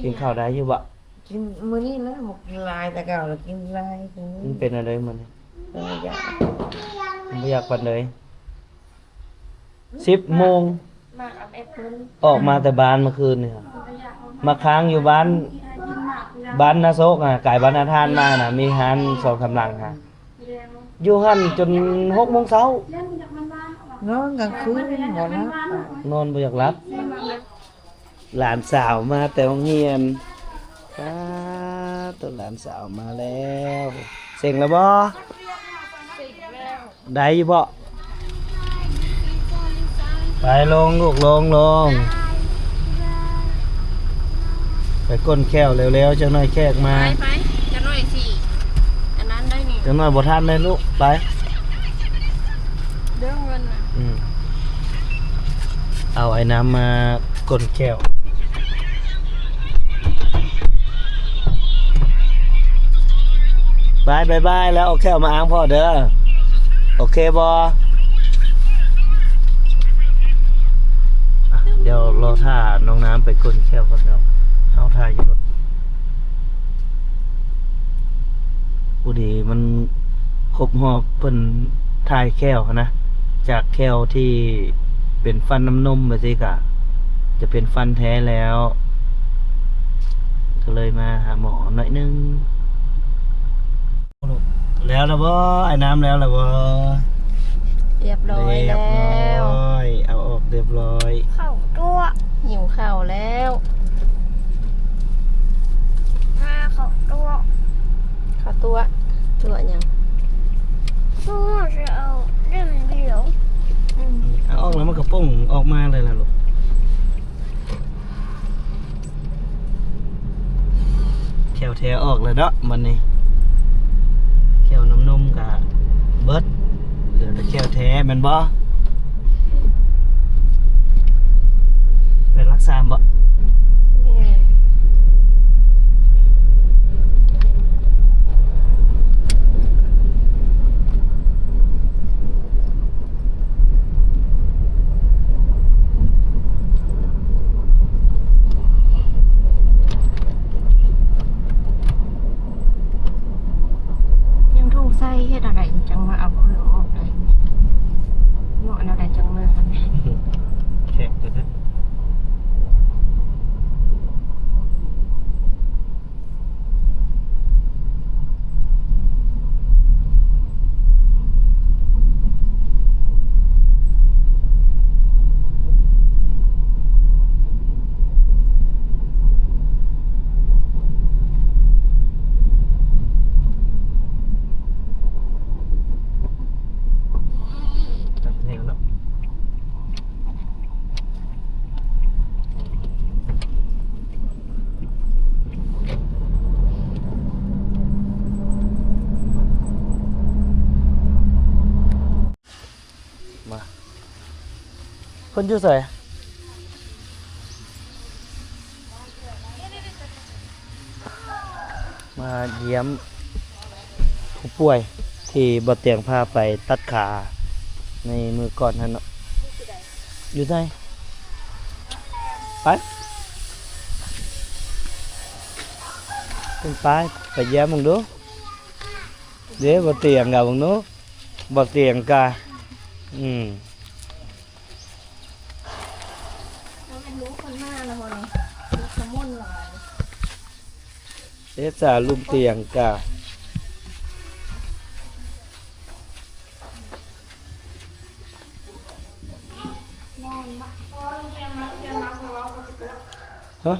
กินข้าวได้อยู่บ่กินมื้อนี้แล้วหมกลายแต่เก่าแล้วกินลายกิน มันเป็นอะไรมัน อยาก บ่อยากปานใด10 โมง มากเอาแอปเปิ้ล ออกมาแต่บ้านเมื่อคืนนี่ครับมาค้างอยู่บ้านนาโซกอ่ะไก่บ้านนาทานมาน่ะมีร้าน2-3หลังฮะอยู่หั่นจน6 โมงเช้าน อนกลางคืนบ่นะ นอนบ่อยากหลับ หลานสาวมาแต่โรงเรียนตัวหลานสาวมาแล้วเซ็งแล้วบ่ได้อยู่บ่ไปลงลูกลงไปก้นแก้วเร็วๆจังหน่อยแขกมา ไปจะหน่อยสิอันนั้นได้นี่ จังหน่อยบ่ทันเลยลูกไป เรื่องเงินน่ะ เอาไอ้น้ำมาก้นแก้วบายแล้วเอาแก้วมาอ้างพ่อเด้อโอเคบ่เดี๋ยวรอท่าน้องน้ำไปก้นแก้วก่อนเดี๋ยวเอาท่าอยู่รถพอดีมันครบรอบเพิ่นถ่ายแก้วนะจากแก้วที่เป็นฟันน้ำนมไปสิกะจะเป็นฟันแท้แล้วก็เลยมาหาหมอหน่อยนึงแล้วล่ะบ่ไอ้น้ำแล้วล่ะบ่ เรียบร้อย เรีย แล้ บร้ ว อยเอาออกเรียบร้อย เข้าตัวหิวข้าวแล้วมาเข้าตัวเข้าตัวตัวยังตัวจะเอาเรื่องเดียว เอาออกแล้วมันก็ป่งออกมาเลยล่ะลูกแขวแท้ออกเลยเนาะมันนี่แขวน้ำนมกะเบิดเหลือแต่แขวแท้แม่นบ่ไปรักษาบ่ ยังถูกใส่เฮ็ดอะไรจังมาเอาเพื่อออกได้เนาะอะไรจังมาทำไม แขกตัวนั้นจับเหนียวแล้วมาคนอยู่ไสมาเยี่ยมผู้ป่วยที่บ่เตียงพาไปตัดขาในมือก่อนนั่นเนาะอยู่ไหนไปขึ้นไปเยี่ยมมึงดูเดี๋ยวบ่เตียงกับมึงนู้บ่เตียงกะเราเป็นรู้คนหน้าแล้วคนนี้รู้สมุนหลาย เอ๊ะสาลุมเตียงกะฮะ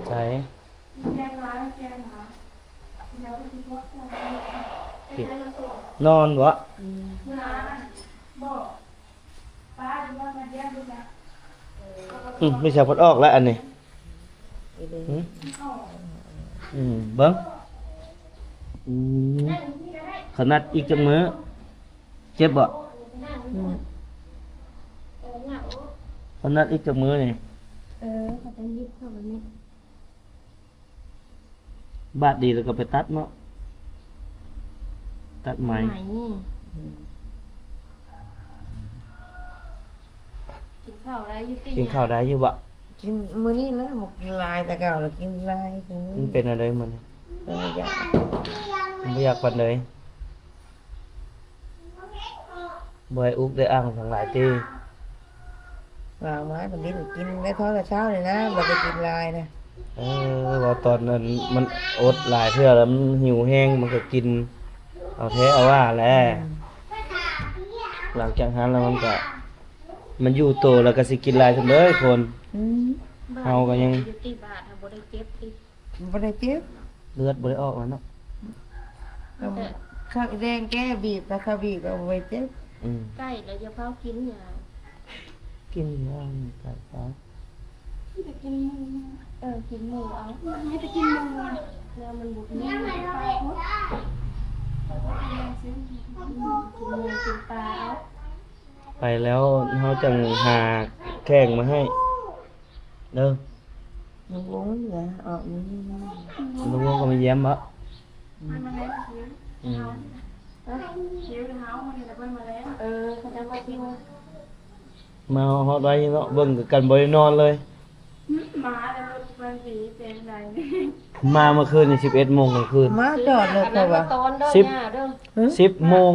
ใช่นอนวะไม่ใช่พดออกแล้วอันนี้เบิ้งขนาดอีกจังมือเจ็บบ่ขนาดอีกจังมือนี่ เขาจะยิบเข้าแบบนี้ บาดดีแล้วก็ไปตัดเนาะตัดไหม นี่ กินข้าวได้อยู่ติ กินข้าวได้อยู่บ่ กินมื้อนี้แล้วหมกลายแต่เก่าแล้วกินลายตรงนี้ มันเป็นอะไรมัน อยาก ผมบ่อยากปานใดบ่ให้อุกได้อ้างทั้งหลายติ วางไม้มันกินได้เท่าแต่เช้าเลยนะบ่ได้กินลายนะ ว่าตอนนั้นมันอดหลายเทื่อแล้วมันหิวแห้งมันก็กินเอาแท้เอาว่าแหละหลังจากนั้นแล้วมันอยู่โตแล้วก็สิกินหลายซั่นเลยคน อืม เฮาก็ยัง อยู่ที่บ้านบ่ได้เจ็บติ บ่ได้เจ็บ เลือดบ่ได้ออกแล้วเนาะ ข้าวแดงแก้บีบแล้วข้าวบีบก็บ่ได้เจ็บ อืม ใกล้แล้วอย่าเฝ้ากินหยัง กินย่างไก่ฟ้า จะกินกินหมูเอาให้จะกินหมูแล้วมันบุกนี่ไปหมดกินหมูกินปลาเอา ไปแล้วเฮาจังหาแข้งมาให้เด้อ มันวงเหรอออกนี่ ลุงก็มาเยี่ยมบ่ มันมาแล้วคิ้ว อืม คิ้วเท้ามันนี่แหละเพิ่นมาแล้วเขาจะมาคิ้ว มาฮอดไว้เนาะเบิ่งกันบ่ได้นอนเลย มาแล้วรถมันสีเป็นไร มาเมื่อคืนนี่11 โมงกลางคืน มาจอดเลยเขาว่า ตอนเด้อ สิบ เนี่ยเด้อ 10 โมง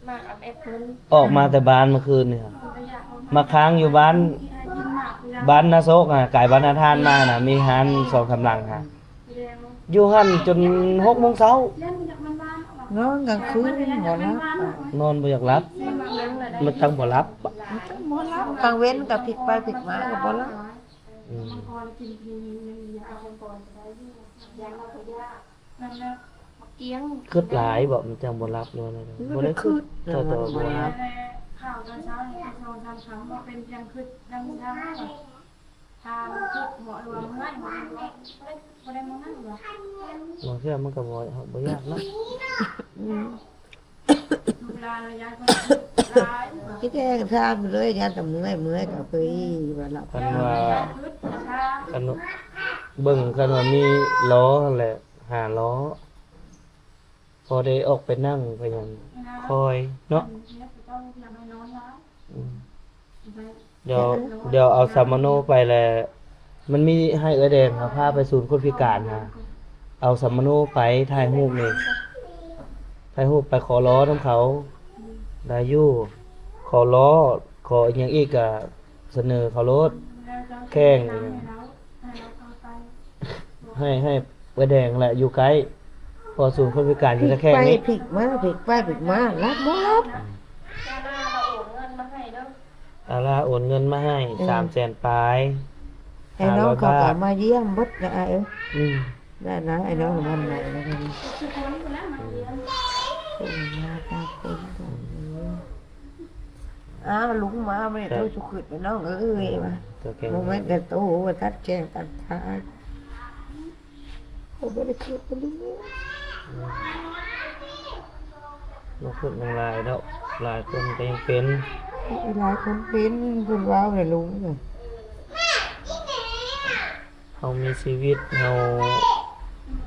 มากับแอปเปิ้ล ออกมาแต่บ้านเมื่อคืนนี่ครับ ระยะเอา มาค้างอยู่บ้าน ที่ให้กินหมากยา บ้านนาโซกอ่ะไก่บ้านนาทานมาน่ะมีหัน2-3หลังฮะ แดง อยู่หั่นจน6 โมงเช้า เล่นจากมันบ้านเอา นอนกลางคืนบ่รับ นอนบ่อยากหลับ มาเลี้ยงเลยได้ มันตั้งบ่หลับ บ่รับกลางเว้นกับพลิกไปพลิกมาก็บ่รับ อืม พอกินทีนึงยาเอาก่อนได้อยู่ยาเราก็ยานั่นแหละเกี้ยง คิดหลายบ่มันจังบ่หลับเลยบ่ได้คิดแต่บ่หลับ ข่าวตอนเช้าเนี่ยโทรทำคำว่าเป็นยังคืดดังช้าทางคืดหัวรวมง่ายหัวรวมไม่ได้มองนั่นหรอบ างเทื่อมันก็บ่ยากเนาะ ดูแลระยะคนร้าย คิดแกทำเลยยันแต่เมื่อยก็ไปว่าหลับ คันว่า คืดช้า คันว่าเบิ่งคันว่ามีล้อนั่นแหละ5 ล้อ พอได้ออกไปนั่งไปหยังคอยเนาะ เนี่ยต้องอย่าไปนอนร้าย อืมเดี๋ยวเอาสามโนไปแลวมันมีให้เอื้อแดงครับพาไปศูนย์คนพิการฮะเอาสามโนไปถ่ายรูปนี่ถ่ายรูปไปขอล้อนํเขาได้อยู่ขอล้อขออีกหยังอีกก็เสนอเขารถแข้งอีกหยังให้เอื้อแดงแหละอยู่ไกลพอศูนย์คนพิการอยู่แต่แค่ ไป นี้ พลิกมาพลิกไปพลิกมารับบ่รับ อาลาโอนเงินมาให้300,000ปลาย ไอ้น้องเขาก็มาเยี่ยมเบิดนะอืม ได้นะไอ้น้องมันไหนแล้วกันลุงมาไม่ได้ตัวสุขิดไปน้องเอ้ยมา ตัวแข็ง โมเมนต์แต่โตว่าทัดแกงตัดทายเขาไม่ได้คิดไปลุง บ่พูดนางลายแล้วหลายคนก็ยังเป็น หลายคนเป็นคุณว้าวเลยลุงเลย เฮามีชีวิตเฮา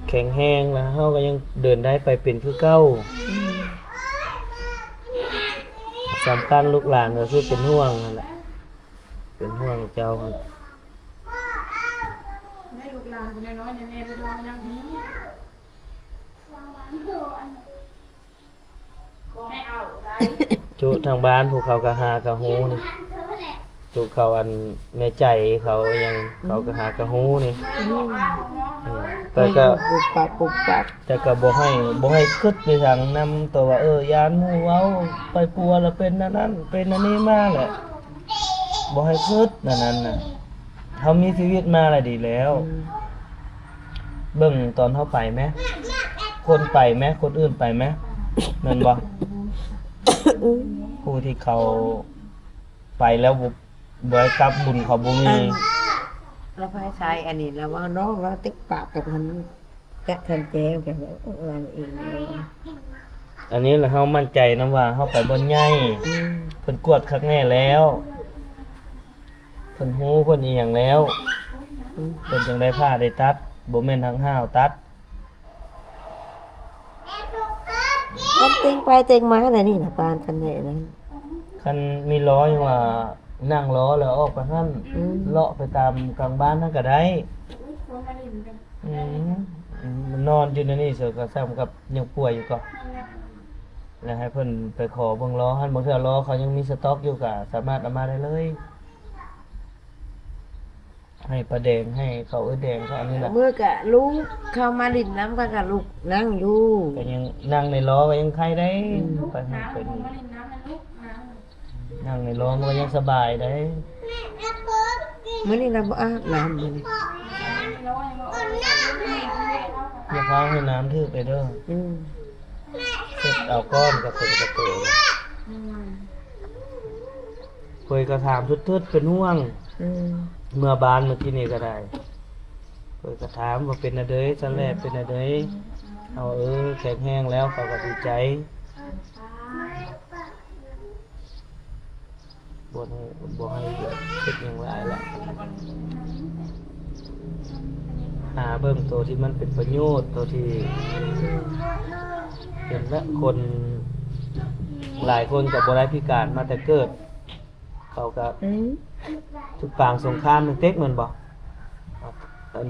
แข็งแรงแล้วเฮาก็ยังเดินได้ไปเป็นคือเก่าสำคัญลูกหลานก็คือเป็นห่วงนั่นแหละเป็นห่วงเจ้าหั่น ให้ลูกหลานคนน้อยๆเนี่ยไปลองอย่างนี้ให้เอาได้ จุทางบ้านพวกเขาก็หากะฮู้นี่จุเขาอันแม่ใจเขายังเขาก็หากะฮู้นี่แต่ก็ ปุบปับปุบปับ แต่ก็บ่ให้คิดไปทางนำตัวว่ายานหมู่เว้าไปปัวแล้วเป็นนั่นนั้นเป็นอันนี้มาแหละบ่ให้คิดนั่นนั้นน่ะเฮามีชีวิตมาแล้วดีแล้ว เบิ่งตอนเฮาไปไหมคนไปไหมคนอื่นไปไหมแม่นบ่ผู้ที่เขาไปแล้วบ่ได้กลับบุญเขาบ่มี เราพายชายอันนี้เราว่าน้องเราติ๊กปากกับมันแกะทันแจ้งกันเราเอง อันนี้แหละเฮามั่นใจนํว่าเฮาไปบ่ใหญ่เพิ่นกวดคักแน่แล้วเพิ่นฮู้เพิ่นอีหยังแล้วเพิ่นจังได้ผ้าได้ตัดบ่แม่นทางห้าวตัด มันเต็งไปเต็งมาแต่นี่นะปานคันไหนนั้น คันมีล้อยังว่า นั่งรอแล้วออกไปหั่นเลาะไปตามกลางบ้านนั่นก็ได้ คนมาลิ้นกัน มันนอนอยู่ในนี่เสือก็ซ้ำกับยังป่วยอยู่ก็แล้วให้เพิ่นไปขอเบิ่งล้อหั่นบางเทื่อล้อเขายังมีสต็อกอยู่ก็สามารถเอามาได้เลยให้ปลาแดงให้เขาแดงเขาอันนี้แหละ เมื่อกะลูกเข้ามาลิ้นน้ำก็กะลูกนั่งอยู่ ก็ยังนั่งในล้อก็ยังใครได้ ลูก ไปให้ น้ำ เป็น คนมาลิ้นน้ำนะลูกน้ำ นั่งในล้อมันก็ยังสบายได้ มื้อนี้เราบ่อาบน้ำมื้อนี้ แล้วยังมาออกมา อย่าพาให้น้ำทึบไปเด้อ อืม เสร็จเอาก้อนกับเป็นกระเตยคุยกระถามทึดๆเป็นห่วง อืม เมื่อบานเมื่อกี้นี่ก็ได้คุยกระถามว่าเป็นอะไรจันแรกเป็นอะไรเอาแข็งแห้งแล้วเขาก็ดีใจบ่ให้คิดอย่างไรละหาเบิ่งตัวที่มันเป็นประโยชน์ตัวที่เห็นละคนหลายคนกับบ่ได้พิการมาแต่เกิด เขาก็ อืม ทุกปางสงครามมันเต็กเหมือนบ่อัน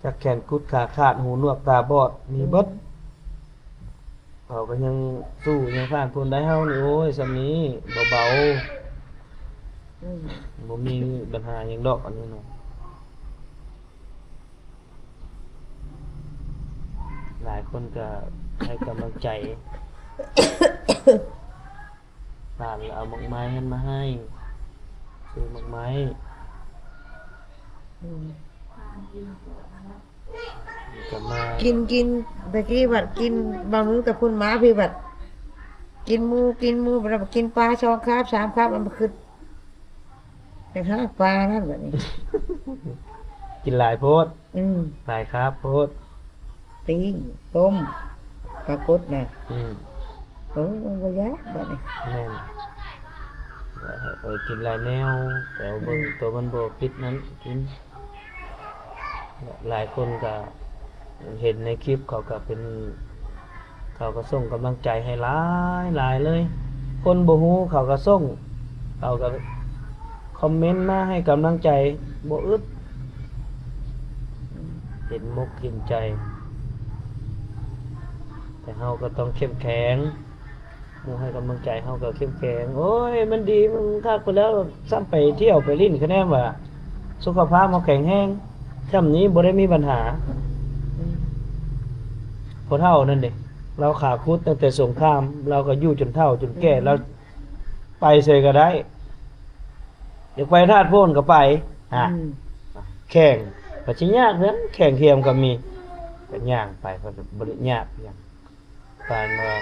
จากแขนกุดขาขาดหูหนวกตาบอดมีเบิดเขาก็ยังสู้ยังผ่านพ้นได้เฮานี่โอ้ยสำนี้เบา อืม ๆบ่มีปัญหาหยังดอกอันนี้เนาะหลายคนก็ให้กำลังใจ ผ่านแล้วเอาหมากไม้กันมาให้ซื้อหมากไม้ อืม ก็มา กินตะกี้บัดกินบางมื้อกับคุณหมาพี่บัดกินหมูบัดกินปลา2คาบ3คาบมันบ่ขึ้นแต่หาปลานั่นบัดนี้ กินหลายโพด อืม หลายครับโพด ปิ้งต้มปลากดน่ะ อืม โอ้มันบ่ยากบัดนี้ แม่นกินหลายแนวแต่ว่าเบิ่งตัวมันบ่พิษนั้นกินหลายคนก็เห็นในคลิปเขาก็เป็นเขาก็ส่งกำลังใจให้หลายเลย คนบ่ฮู้เขาก็ส่งเขาก็คอมเมนต์มาให้กำลังใจบ่อึดเห็นมุกเห็นใจ แต่เฮาก็ต้องเข้มแข็งหมู่ให้กำลังใจเฮาก็เข้มแข็งโอ้ยมันดีมันคักไปแล้วซ้ำไปเที่ยวไปลิ้นคะแนนว่าสุขภาพเฮาแข็งแรงช่ำนี้บ่ได้มีปัญหา อืม พอเฒ่านั่นเด้เราขาคุดตั้งแต่สงคราม เราก็อยู่จนเฒ่าจนแก่เราไปเสยก็ได้อยากไปธาตุโพนก็ไปอืม แข่งก็สิยากเด้อแข่งเทียมก็มีก็ย่างไปก็บ่ได้ยากหยังปานว่า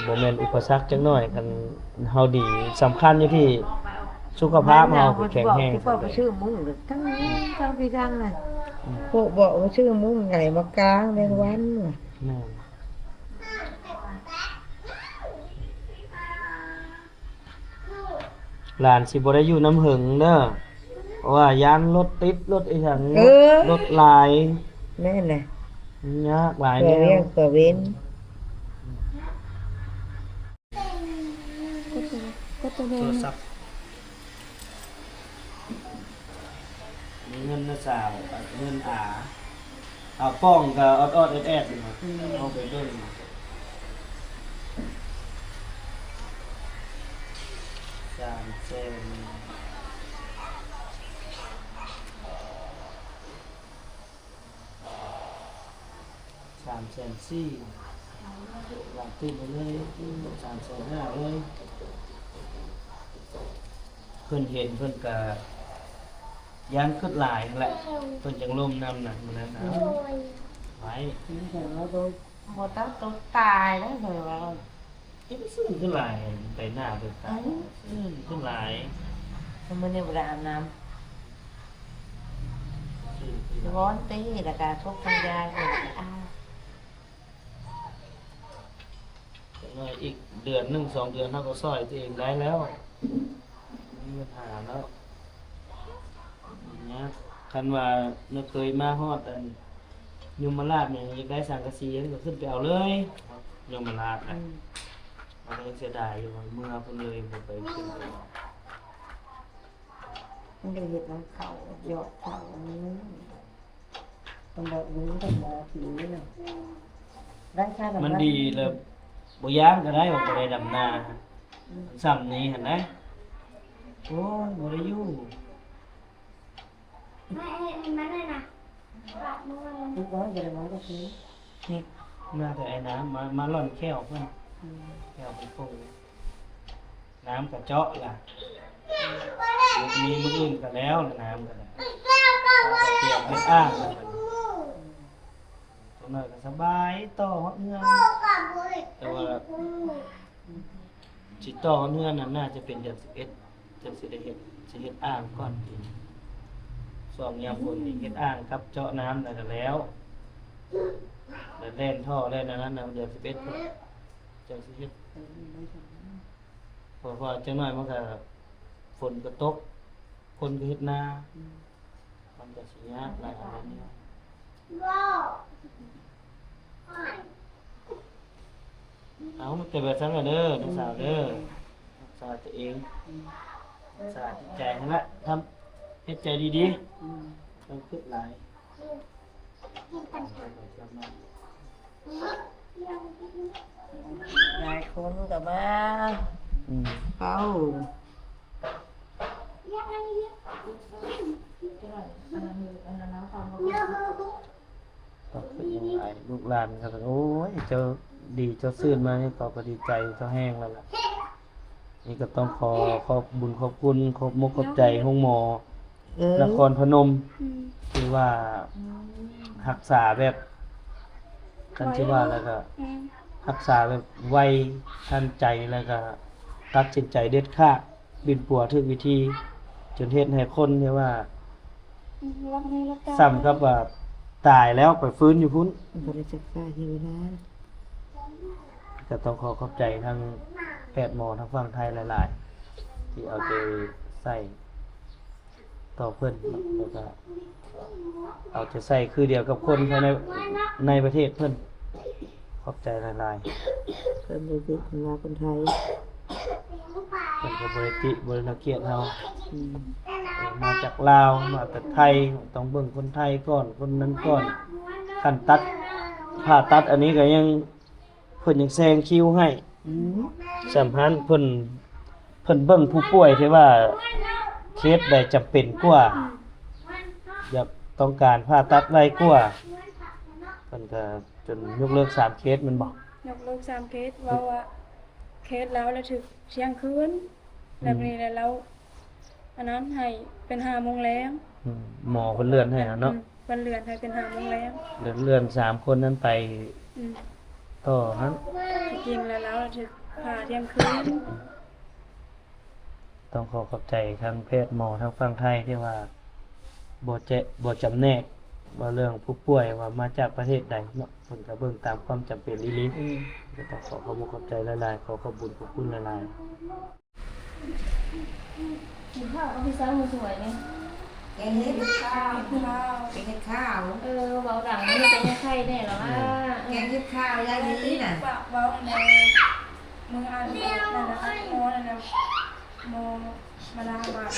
บ่แม่นอุปสรรคจักหน่อยคันเฮาดีสำคัญอยู่ที่สุขภาพเฮาคือแข็งแรง ที่พ่อไปชื่อมุ้งทั้งพี่ทั้งน่ะพวกบอกว่าชื่อมุ้งไงมากลางแมงวันว่ะ แม่นหลานสิบ่ได้อยู่น้ำหึงเด้อเพราะว่ายานรถติดรถอีหยังรถหลาย แม่น่ะ ยากหลาย เปิ แน ดเรียง ว เปิดเว้น โทรศัพท์มีเงินนะสาวเงินเอาป้องก็ออดๆแอดๆอยู่ครับเอาไปเบิ่ง300,000 หลังตื่นไปเลย350,000เลยเพิ่นเห็นเพิ่นก็ย่านขึ้นหลายนั่นแหละเพิ่นจังลมนำน่ะมื้อนั้นน่ะไว้ แต่ว่าโดยพอตั้งตัวตายแล้วเหรอ เอ๊ะซึ่งขึ้นหลายไปหน้าไปตาขึ้นหลาย ทำไมเนี่ยเวลาอาบน้ ซึ่งขึ้นหลาย ำร้อนตีแล้วก็ทุกทางยายเลยอ้าว จังว่าอีกเดือน1 2เดือนเฮาก็ซอยตัวเองได้แล้วมีปัญหาแล้วเนี่ยคันว่านึกเคยมาฮอดอันยมราชเนี่ยอยากได้สังกะสีก็ขึ้นไปเอาเลยยมราช อื น่ะ ม มันก็ยังเสียดายอยู่ว่าเมื่อเพิ่นเลยบ่ไปขึ้นไป มันก็เห็ดน้ำเขาหยอดเขาอันนี้มันแบบนี้กับหมอผีเลยได้ค่าแบบ มันดีแล้วบ่ย้านก็ได้ว่าบ่ได้ดำนาซ้ำนี้หั่นนะโอ้ยบ่ได้อยู่ ไม่มันเลยนะปากมือ ทุกวันอย่าได้หมอก็คือ นี่มาแต่ไอ้น้ำมาร่อนแก้วเพิ่นแก้วเพิ่นคงน้ำก็เจาะล่ะมีมื้ออื่นก็แล้วล่ะน้ำก็ได้เอาก็เตรียมให้อ้างแล้วมันจังน้อยก็สบายต่อฮอดเฮือนแต่ว่าสิต่อฮอดเฮือนนั้นน่าจะเป็นเดือน11จังสิได้เฮ็ดสิเฮ็ดอ่างก่อนทีช่วงยามฝนนี่เฮ็ดอ่างกับเจาะน้ำแล้วก็แล้วแล้วเล่นท่อเล่นอันนั้นน่ะเดือน11พุ่นจังสิเฮ็ดเพราะว่าจังน้อยมันก็ฝนก็ตกคนก็เฮ็ดนามันก็สิยากหลายอันนี้เอาแต่แบบนั้นล่ะเด้อน้องสาวเด้อรักษาตัวเองรักษาจิตใจนั่นแหละทำเฮ็ดใจดีๆต้องคิดหลาย หลายคนกับมา อืม เข้า ก็คือยังไงลูกหลานก็โอ้ยเจ้าดีเจ้าซื่นมานี่ก็ดีใจเจ้าแห้งแล้วล่ะนี่ก็ต้องขอบบุญขอบคุณขอบมกขอบใจห้องหมอนครพนมที่ว่ารักษาแบบกันที่ว่าแล้วก็รักษาแบบไวทันใจแล้วก็ตัดสินใจเด็ดขาดบินปัวถึกวิธีจนเฮ็ดให้คนที่ว่าซ้ำกับว่าตายแล้วไปฟื้นอยู่พุ่น บริจาคค่าที่เวลา ก็ต้องขอบใจทางแพทย์หมอทางฝั่งไทยหลายๆ ที่เอาใจใส่ต่อเพิ่นแล้วก็เอาใจใส่คือเดียวกับคนภายในประเทศเพิ่นขอบใจหลาย เพิ่มเลยคือคนลาวคนไทย ๆเพิ่นก็บริรังเกียจเฮา อืม มาจากลาวมาแต่ไทยต้องเบิ่งคนไทยก่อนคนนั้นก่อนขั้นตัดผ่าตัดอันนี้ก็ยังเพิ่นยังแซงคิวให้ อืม สำคัญเพิ่นเบิ่งผู้ป่วยที่ว่าเคสใดจำเป็นกว่าอยากต้องการผ่าตัดไวกว่าเพิ่นก็จนยกเลิก3เคสแมันบ่ ยกเลิก3เคสว่าเคสแล้วถึกเที่ยงคืนแบบนี้แล้วอันนั้นให้เป็น5 โมงแล้ว หมอเพิ่นเลื่อนให้นะเนาะ วันเรือนให้เป็น5 โมงแล้ว เลื่อน3คนนั้นไปต่อนั้น จริงแล้วถึกผ่าเที่ยงคืน ต้องขอบใจทางแพทย์หมอทางฝั่งไทยที่ว่าบ่จำแนกว่าเรื่องผู้ป่วยว่ามาจากประเทศใดเนาะเพิ่นก็เบิ่งตามความจำเป็นอีหลี อืม ก็ต้องขอบใจหลายๆขอบบุญขอบคุณหลาย กินข้าวกับพี่สาวสวยนี่ แกงเห็ดข้าว ข้าว แกงเห็ดข้าว เบาดังนี่เป็นยังไงแน่หรอว่า แกงเห็ดข้าวยายดีน่ะ ปากเว้าในมืออันนั่นนะคะโมนั่นนะโมมาลาบาท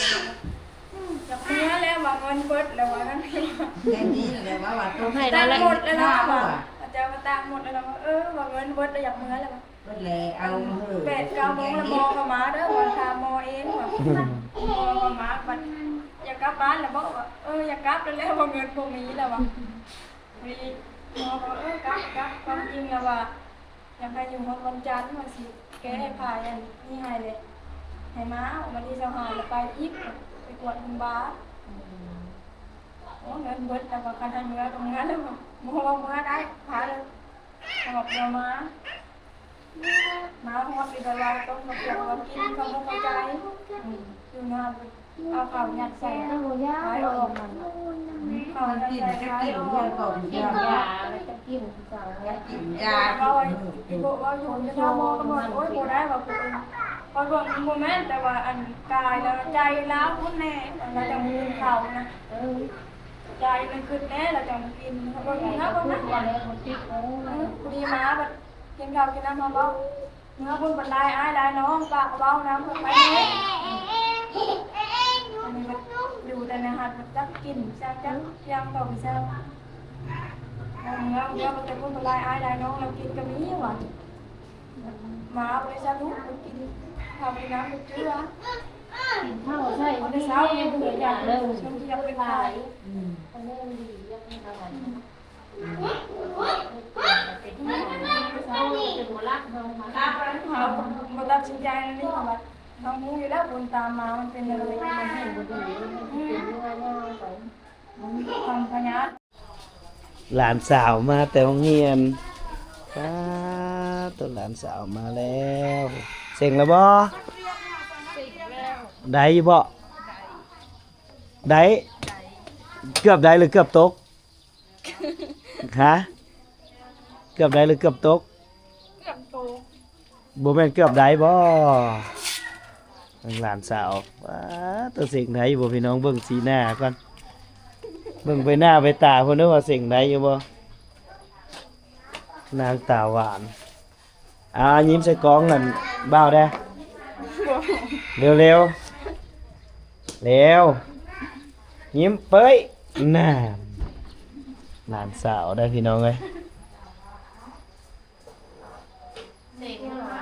จับเนื้อแล้ววางเงินเบิดแล้วว่านั่นคือ แกงนี้แหละว่าต้องให้ ตั้ง ได้ หมดแล้ว ข้า นะ วอ่ะ อาจารย์มาตั้งหมดแล้วนะวางเงินเบิดแล้วอยากเนื้อแล้ว ก็เลยเอาเถอะ 8-9 โมงแล้วมอเข้ามาเด้อวันทามอเองว่ะมอเข้ามาบัดอยากกลับบ้านแล้วบอกว่าอยากกลับแล้ววางเงินพวกนี้แล้วว่ะมีมอบอกกลับความจริงแล้วว่าอยากไปอยู่วันจันทร์วันสิแกให้พายันนี่ให้เลยให้ม้าวันที่25แล้วไปอีกไปกวดคุณบ้าเงินเบิดแล้วก็คันทางเนื้อตรงนั้นแล้วมอเมื่อได้พาเลยสงบเดียวมาหอดอีกแล้วต้องมาเกี่ยวกับกินเขาไม่เข้าใจอยู่งานเอาข่าวหยัดใส่ ข้าวย่า ขายออกมันข่าว มัน หยัด กิน ใส่ จะ ขาย กิน ออก เยอะกว่า กิน เยอะ ยาแล้วจะกินสาวแล้ว กินยา เราบอกว่าอยู่จะทำมอกันหมดโอ้ยโบได้ว่าคุณพอบอกโมเมนต์แต่ว่าอันกายแล้วใจแล้วพุ่นแน่เราจะมือเข่านะใจมันขึ้นแน่เราจะมากินเขาบอกนะบอกนะ วันนี้คนติ๊กโอ้ คุณีม้าแบบกินข้าวกินน้ำมาบ้าง เนื้อพุ่นบันไดอ้ายลายน้องปากเบาน้ำพุ่นไปเลยอันนี้มันอยู่แต่ในหัดมันจักกินจักยำต่อไปเช้าเนื้อมันจะพุ่นบันไดอ้ายลายน้องเรากินก็มีว่ะหมาไปซะลูกมันกินทำในน้ำมันเจือ กินข้าวใช่ วัน ไม่ เช้า เช้า เนี่ เนี่ย ย เบื่ เบื่ อ ออยาก ก อายเล เลย ย ช่วงที่ยังไปขาย มันเริ่มดีเยอะขึ้นอะไรเช้าเป็นหัวลักเรามา เขาบตัดสินใจนี่ค่ะว่าน้องมูอยู่แล้วบนตามมามันเป็นอะไร มันให้บุญดีเป็นเรื่องง่ายไป ทำพญา หลานสาวมาแต่โรงเรียนป้าตัวหลานสาวมาแล้วเซ็งแล้วบ่ได้อยู่บ่ได้เกือบได้หรือเกือบตกฮะเกือบได้หรือเกือบตก เกือบโต บ่แม่นเกือบได้บ่หลานสาวว้าตัวเสียงไหนบ่พี่น้องเบิ่งสีหน้าก่อนเบิ่งไปหน้าไปตาเพิ่นเด้อว่าเสียงไหนอยู่บ่นางตาหวานยิ้มใส่กล้องนั่นบ้าวได้เร็วเร็วเร็วยิ้มเป้ยน่าหลานสาวได้พี่น้องเอ้ย เด็กเหรอ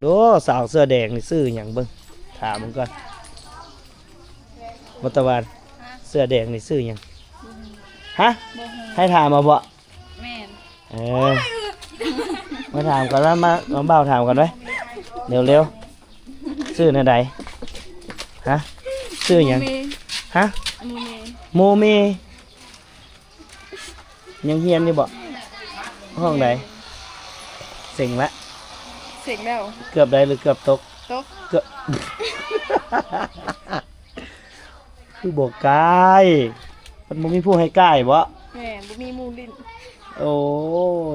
ดูสาวเสื้อแดงนี่ซื้อหยังเบิ่งถามมันก่อนมัตตะวันเสื้อแดงนี่ซื้อหยังฮะให้ถามมาบ่ แม่น เออมาถามก่อนว่ามาเบาถามก่อนไว้เร็วเร็วซื้อในใดฮะซื้อหยังฮะโมเมยังเฮียนอยู่บ่ห้องใดเส็งละ เสร็จแล้ว เกือบได้หรือเกือบตก ตก เกือบคือบอกกายมันบ่มีผู้ให้กายบ่ แม่บ่มีมูลิน โอ้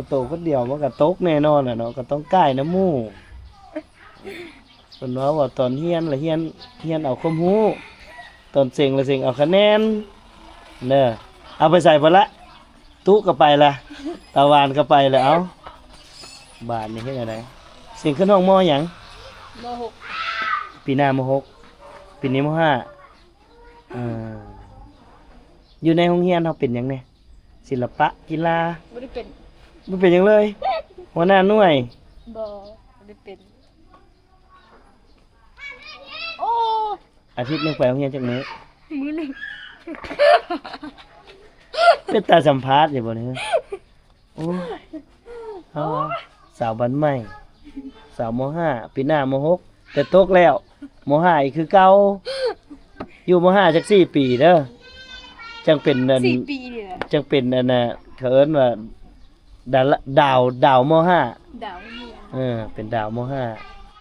โตคนเดียวมันก็ตกแน่นอนแหละเนาะก็ต้องกายน้ำหมู่เพิ่นว่าตอนเฮียนละเฮียนเอาความรู้ตอนเซ็งละเซ็งเอาคะแนนเด้อเอาไปใส่บ่ละตุ๊ก็ไปละตาวานก็ไปแล้วเอาบาทนี่เฮ็ดจังไดเสิ่งขึ้นห้องมอหยัง ม.6 ปีหน้ามหกปีนี้มห้าอยู่ในโรงเรียนเราเป็นหยังไงศิลปะกีฬา บ่ได้เป็น ไม่เป็นหยังเลยหัวหน้าหน่วย บ่ได้เป็นโอ้ อาทิตย์หนึงไปโรงเรียนจักมื้อ มือหนึ่ง เป็นตาสัมภาษณ์อยู่บ่เนี่ยโอ้ยเอาสาวบ้านใหม่สาวมห้าปีหน้ามหกแต่ตกแล้วมห้าอีกคือเก่าอยู่มห้าจัก4 ปีเด้อจังเป็นอัน 4 ปีนี่แหละ จังเป็นอันน่ะเขาเอิ้นว่าดาวมห้า ดาวนี่ เป็นดาวมห้า